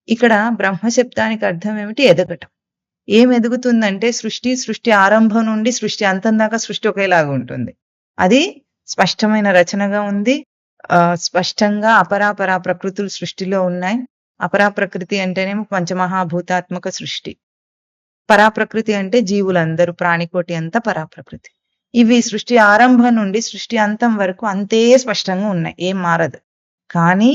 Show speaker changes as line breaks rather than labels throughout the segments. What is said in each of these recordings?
ఇక్కడ బ్రహ్మశబ్దానికి అర్థం ఏమిటి? ఎదగటం. ఏం ఎదుగుతుందంటే సృష్టి ఆరంభం నుండి సృష్టి అంతం దాకా సృష్టి ఒకేలాగా ఉంటుంది. అది స్పష్టమైన రచనగా ఉంది. స్పష్టంగా అపరాపరా ప్రకృతులు సృష్టిలో ఉన్నాయి. అపరాప్రకృతి అంటేనేమో పంచమహాభూతాత్మక సృష్టి. పరాప్రకృతి అంటే జీవులందరూ, ప్రాణికోటి అంతా పరాప్రకృతి. ఇవి సృష్టి ఆరంభం నుండి సృష్టి అంతం వరకు అంతే స్పష్టంగా ఉన్నాయి, ఏం మారదు. కానీ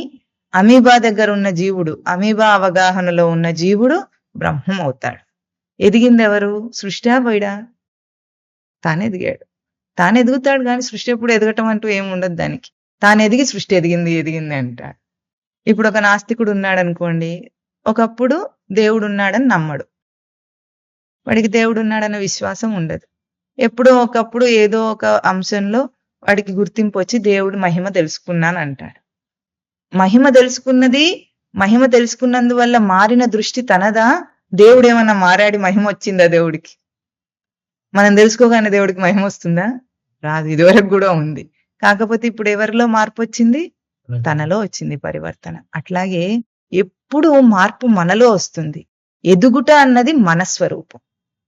అమీబా దగ్గర ఉన్న జీవుడు, అమీబా అవగాహనలో ఉన్న జీవుడు బ్రహ్మం అవుతాడు. ఎదిగింది ఎవరు? సృష్టి పోయిడా? తాను ఎదిగాడు. తాను ఎదుగుతాడు కానీ సృష్టి ఎప్పుడు ఎదగటం అంటూ ఏముండదు దానికి. తాను ఎదిగి సృష్టి ఎదిగింది అంటాడు. ఇప్పుడు ఒక నాస్తికుడు ఉన్నాడు అనుకోండి, ఒకప్పుడు దేవుడు ఉన్నాడని నమ్మడు, వాడికి దేవుడు ఉన్నాడన్న విశ్వాసం ఉండదు. ఎప్పుడో ఒకప్పుడు ఏదో ఒక అంశంలో వాడికి గుర్తింపు వచ్చి దేవుడు మహిమ తెలుసుకున్నాను అంటాడు. మహిమ తెలుసుకున్నందువల్ల మారిన దృష్టి తనదా? దేవుడు ఏమన్నా మారాడి మహిమ వచ్చిందా దేవుడికి? మనం తెలుసుకోగానే దేవుడికి మహిమ వస్తుందా? రాదు. ఇదివరకు కూడా ఉంది. కాకపోతే ఇప్పుడు ఎవరిలో మార్పు వచ్చింది? తనలో వచ్చింది పరివర్తన. అట్లాగే ఎప్పుడు మార్పు మనలో వస్తుంది. ఎదుగుట అన్నది మన స్వరూపం.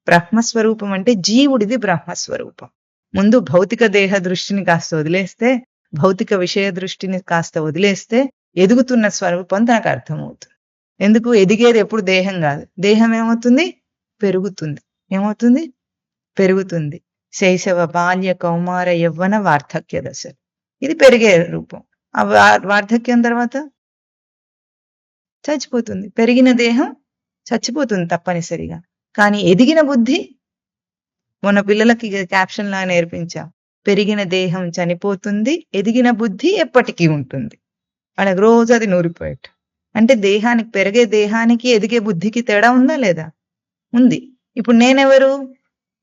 బ్రహ్మస్వరూపం అంటే జీవుడిది బ్రహ్మస్వరూపం. ముందు భౌతిక దేహ దృష్టిని కాస్త వదిలేస్తే, భౌతిక విషయ దృష్టిని కాస్త వదిలేస్తే ఎదుగుతున్న స్వరూపం తనకు అర్థమవుతుంది. ఎందుకు? ఎదిగేది ఎప్పుడు దేహం కాదు. దేహం ఏమవుతుంది? పెరుగుతుంది. ఏమవుతుంది? పెరుగుతుంది. శైశవ, బాల్య, కౌమార, యవ్వన, వార్ధక్య దశలు. ఇది పెరిగే రూపం. ఆ వార్ధక్యం తర్వాత చచ్చిపోతుంది. పెరిగిన దేహం చచ్చిపోతుంది తప్పనిసరిగా. కానీ ఎదిగిన బుద్ధి, మొన్న పిల్లలకి క్యాప్షన్ లా నేర్పించాం, పెరిగిన దేహం చనిపోతుంది, ఎదిగిన బుద్ధి ఎప్పటికీ ఉంటుంది. వాళ్ళకి రోజు అది నూరిపోయేట. అంటే దేహానికి, పెరిగే దేహానికి ఎదిగే బుద్ధికి తేడా ఉందా లేదా? ఉంది. ఇప్పుడు నేనెవరు?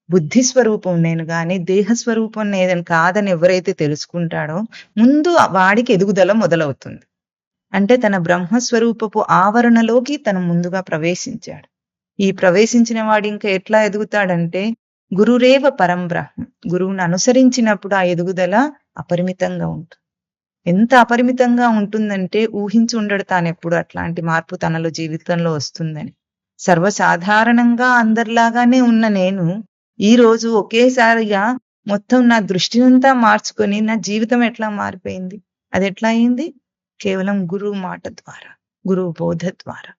బుద్ధి స్వరూపం నేను గాని దేహ స్వరూపం నేదని కాదని ఎవరైతే తెలుసుకుంటాడో ముందు వాడికి ఎదుగుదల మొదలవుతుంది. అంటే తన బ్రహ్మస్వరూపపు ఆవరణలోకి తను ముందుగా ప్రవేశించాడు. ఈ ప్రవేశించిన వాడు ఇంకా ఎట్లా ఎదుగుతాడంటే గురురేవ పరం బ్రహ్మ. గురువుని అనుసరించినప్పుడు ఆ ఎదుగుదల అపరిమితంగా ఉంటుంది. ఎంత అపరిమితంగా ఉంటుందంటే ఊహించి ఉండడు తానెప్పుడు అట్లాంటి మార్పు తనలో జీవితంలో వస్తుందని. సర్వసాధారణంగా అందరిలాగానే ఉన్న నేను ఈ రోజు ఒకేసారిగా మొత్తం నా దృష్టినంతా మార్చుకొని నా జీవితం ఎట్లా మారిపోయింది? అది ఎట్లా అయింది? కేవలం గురువు మాట ద్వారా, గురువు బోధ ద్వారా.